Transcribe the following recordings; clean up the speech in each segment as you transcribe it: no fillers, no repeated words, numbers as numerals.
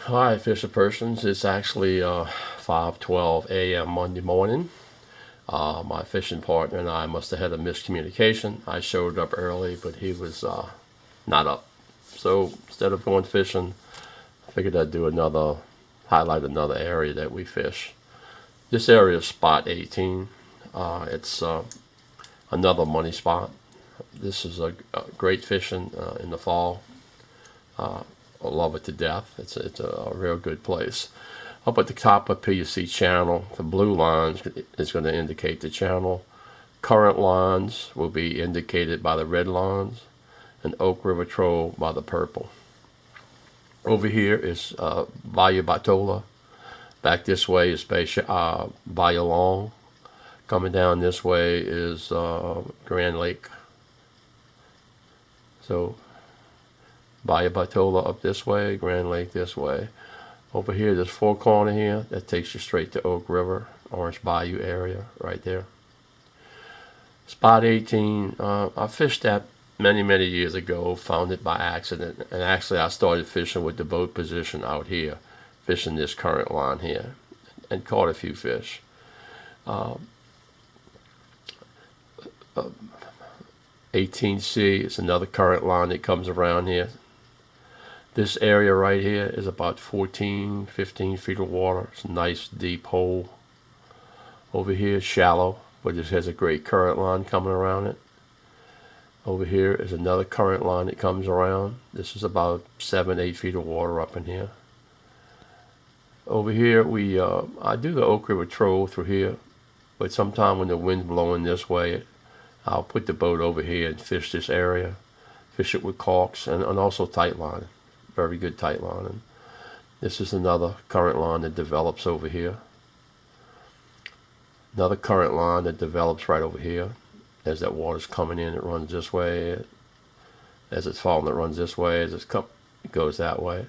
Hi, Fisher Persons. It's actually 5:12 a.m. Monday morning. My fishing partner and I must have had a miscommunication. I showed up early, but he was not up. So instead of going fishing, I figured I'd highlight another area that we fish. This area is spot 18. It's another money spot. This is a great fishing in the fall. I love it to death. It's a real good place. Up at the top up here you see channel. The blue lines is going to indicate the channel. Current lines will be indicated by the red lines, and Oak River Troll by the purple. Over here is Bayou Batola. Back this way is Bayou Long. Coming down this way is Grand Lake. So Bayou Batola up this way, Grand Lake this way. Over here, this four corner here, that takes you straight to Oak River, Orange Bayou area, right there. Spot 18, I fished that many years ago, found it by accident, and actually I started fishing with the boat position out here, fishing this current line here, and caught a few fish. 18C is another current line that comes around here. This area right here is about 14, 15 feet of water. It's a nice deep hole. Over here is shallow, but this has a great current line coming around it. Over here is another current line that comes around. This is about 7, 8 feet of water up in here. Over here, I do the Oak River Troll through here, but sometime when the wind's blowing this way, I'll put the boat over here and fish this area. Fish it with caulks and also tight line. Very good tight line. And this is another current line that develops over here. Another current line that develops right over here. As that water's coming in, it runs this way. As it's falling, it runs this way. As it goes that way.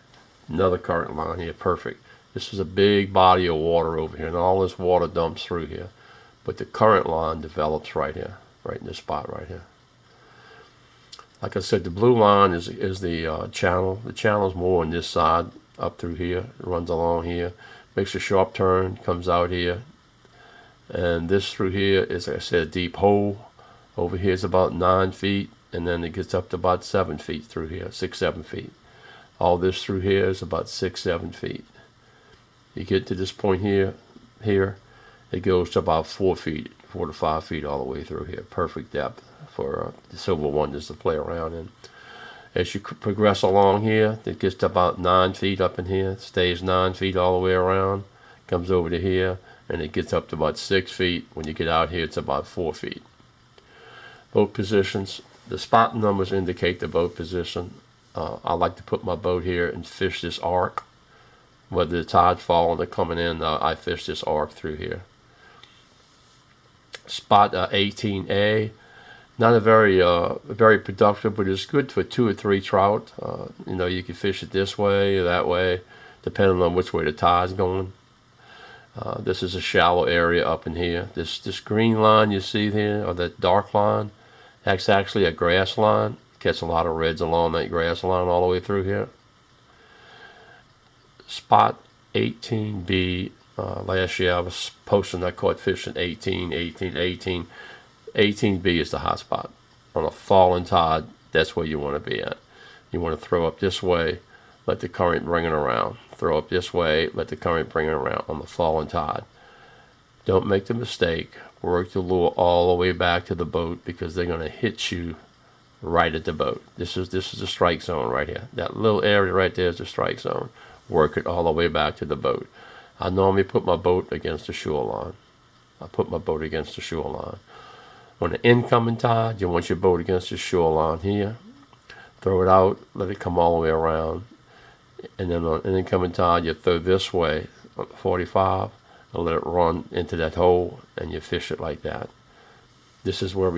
Another current line here, perfect. This is a big body of water over here, and all this water dumps through here. But the current line develops right here, right in this spot right here. Like I said, the blue line is the channel. The channel is more on this side, up through here. It runs along here, makes a sharp turn, comes out here. And this through here is, like I said, a deep hole. Over here is about 9 feet, and then it gets up to about 7 feet through here, 6, 7 feet. All this through here is about 6, 7 feet. You get to this point here, it goes to about 4 feet, 4 to 5 feet all the way through here. Perfect depth for the Silverwonders to play around in. As you progress along here, it gets to about 9 feet up in here, stays 9 feet all the way around, comes over to here, and it gets up to about 6 feet. When you get out here, it's about 4 feet. Boat positions, the spot numbers indicate the boat position. I like to put my boat here and fish this arc. Whether the tide's falling or coming in, I fish this arc through here. Spot 18A, not a very productive, but it's good for 2 or 3 trout. You can fish it this way or that way, depending on which way the tide's going. This is a shallow area up in here. This green line you see here, or that dark line, that's actually a grass line. Catch a lot of reds along that grass line all the way through here. Spot 18B. Last year I was posting I caught fish in 18. 18B is the hot spot. On a falling tide, that's where you want to be at. You want to throw up this way, let the current bring it around. Throw up this way, let the current bring it around on the falling tide. Don't make the mistake. Work the lure all the way back to the boat, because they're going to hit you right at the boat. This is the strike zone right here. That little area right there is the strike zone. Work it all the way back to the boat. I normally put my boat against the shoreline. On the incoming tide, you want your boat against the shoreline here. Throw it out, let it come all the way around. And then on an incoming tide, you throw this way on 45 and let it run into that hole, and you fish it like that. This is where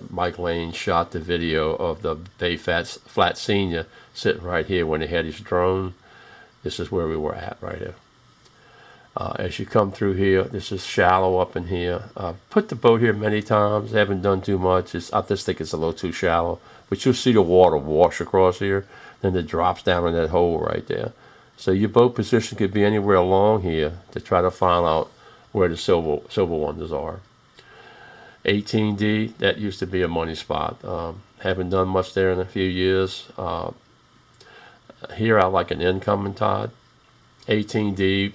Mike Lane shot the video of the Bay Flat Senior sitting right here when he had his drone. This is where we were at right here. As you come through here, this is shallow up in here. I've put the boat here many times. I haven't done too much. I just think it's a little too shallow. But you'll see the water wash across here. Then it drops down in that hole right there. So your boat position could be anywhere along here to try to find out where the Silverwonders are. 18D, that used to be a money spot. Haven't done much there in a few years. Here I like an incoming tide. 18D,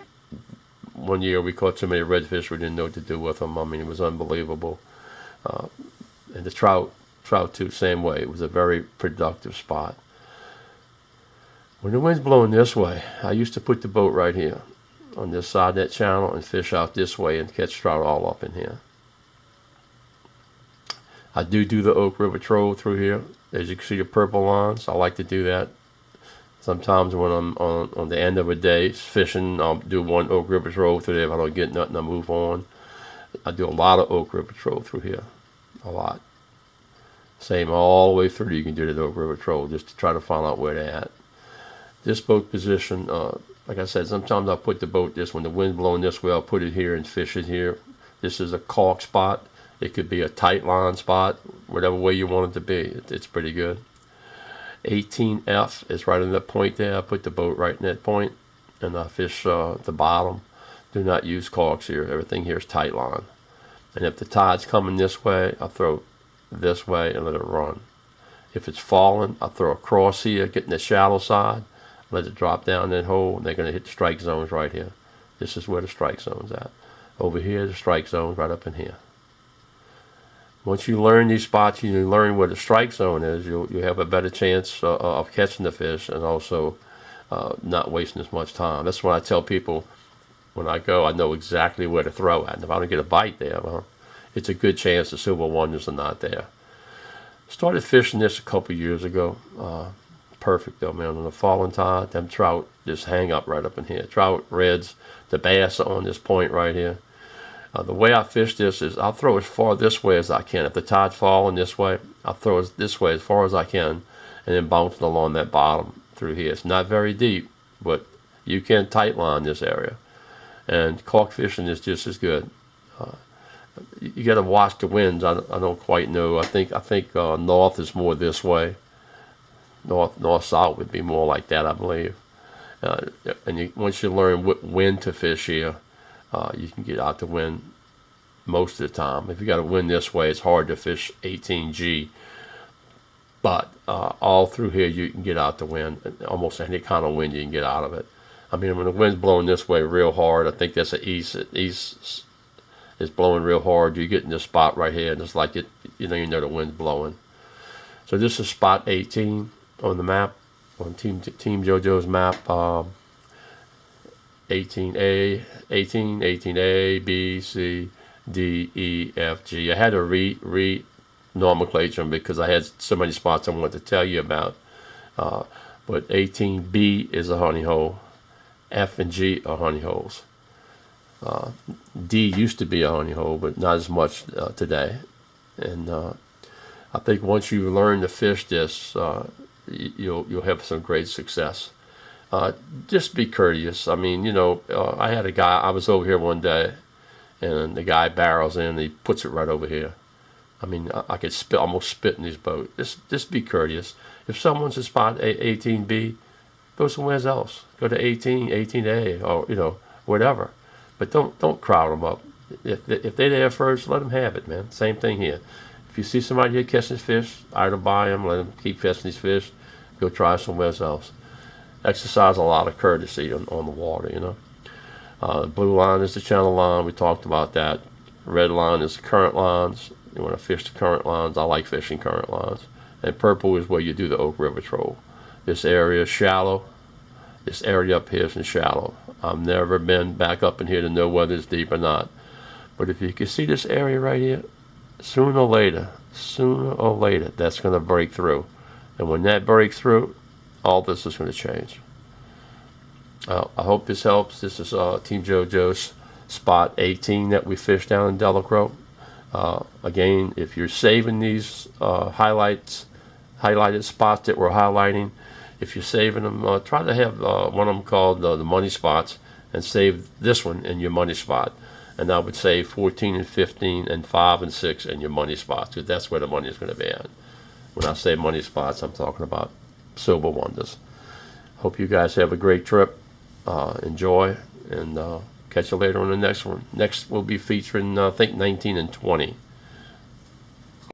one year we caught so many redfish we didn't know what to do with them. I mean, it was unbelievable. And the trout too, same way. It was a very productive spot. When the wind's blowing this way, I used to put the boat right here on this side of that channel and fish out this way and catch trout all up in here. I do the Oak River Troll through here. As you can see the purple lines, I like to do that. Sometimes when I'm on the end of a day fishing, I'll do one Oak River Troll through there. If I don't get nothing, I move on. I do a lot of Oak River Troll through here. A lot. Same all the way through. You can do the Oak River Troll just to try to find out where they're at. This boat position, like I said, sometimes I'll put the boat when the wind's blowing this way, I'll put it here and fish it here. This is a caulk spot. It could be a tight line spot, whatever way you want it to be. It's pretty good. 18F is right in that point there. I put the boat right in that point, and I fish the bottom. Do not use caulks here. Everything here is tight line. And if the tide's coming this way, I'll throw this way and let it run. If it's falling, I'll throw across here, get in the shallow side, let it drop down that hole, and they're going to hit the strike zones right here. This is where the strike zone's at. Over here, the strike zone's right up in here. Once you learn these spots, you learn where the strike zone is, you'll have a better chance of catching the fish and also not wasting as much time. That's what I tell people when I go. I know exactly where to throw at. And if I don't get a bite there, well, it's a good chance the Silverwonders are not there. Started fishing this a couple years ago. Perfect though, man. On the falling tide, them trout just hang up right up in here. Trout, reds, the bass are on this point right here. The way I fish this is I'll throw as far this way as I can. If the tide's falling this way, I'll throw it this way as far as I can and then bounce it along that bottom through here. It's not very deep, but you can tight line this area. And caulk fishing is just as good. You got to watch the winds. I don't quite know. I think north is more this way. North-south would be more like that, I believe. And once you learn when to fish here, you can get out the wind most of the time. If you got a wind this way, it's hard to fish 18G. But all through here, you can get out the wind. Almost any kind of wind, you can get out of it. I mean, when the wind's blowing this way real hard, I think that's the east is blowing real hard. You get in this spot right here, and it's like you know the wind's blowing. So this is spot 18 on the map, on Team JoJo's map. 18A, 18A, B, C, D, E, F, G. I had to re-nomenclature them because I had so many spots I wanted to tell you about. But 18B is a honey hole. F and G are honey holes. D used to be a honey hole, but not as much today. And I think once you learn to fish this, you'll have some great success. Just be courteous. I mean, I had a guy, I was over here one day, and the guy barrels in, and he puts it right over here. I mean, I could almost spit in his boat. Just be courteous. If someone's at spot 18B, go somewhere else. Go to 18, 18A, or, whatever. But don't crowd them up. If they're there first, let them have it, man. Same thing here. If you see somebody here catching fish, idle by them, let them keep catching these fish. Go try somewhere else. Exercise a lot of courtesy on the water, The blue line is the channel line. We talked about that. Red line is the current lines. You want to fish the current lines. I like fishing current lines. And purple is where you do the Oak River Troll. This area is shallow. This area up here is shallow. I've never been back up in here to know whether it's deep or not. But if you can see this area right here, sooner or later, that's going to break through. And when that breaks through, all this is going to change. I hope this helps. This is Team JoJo's spot 18 that we fished down in Delacroix. Again, if you're saving these highlighted spots that we're highlighting, if you're saving them, try to have one of them called the money spots and save this one in your money spot. And I would say 14 and 15 and 5 and 6 in your money spots, because that's where the money is going to be at. When I say money spots, I'm talking about Silverwonders. Hope you guys have a great trip. enjoy, and catch you later on the next one. Next we'll be featuring I think 19 and 20.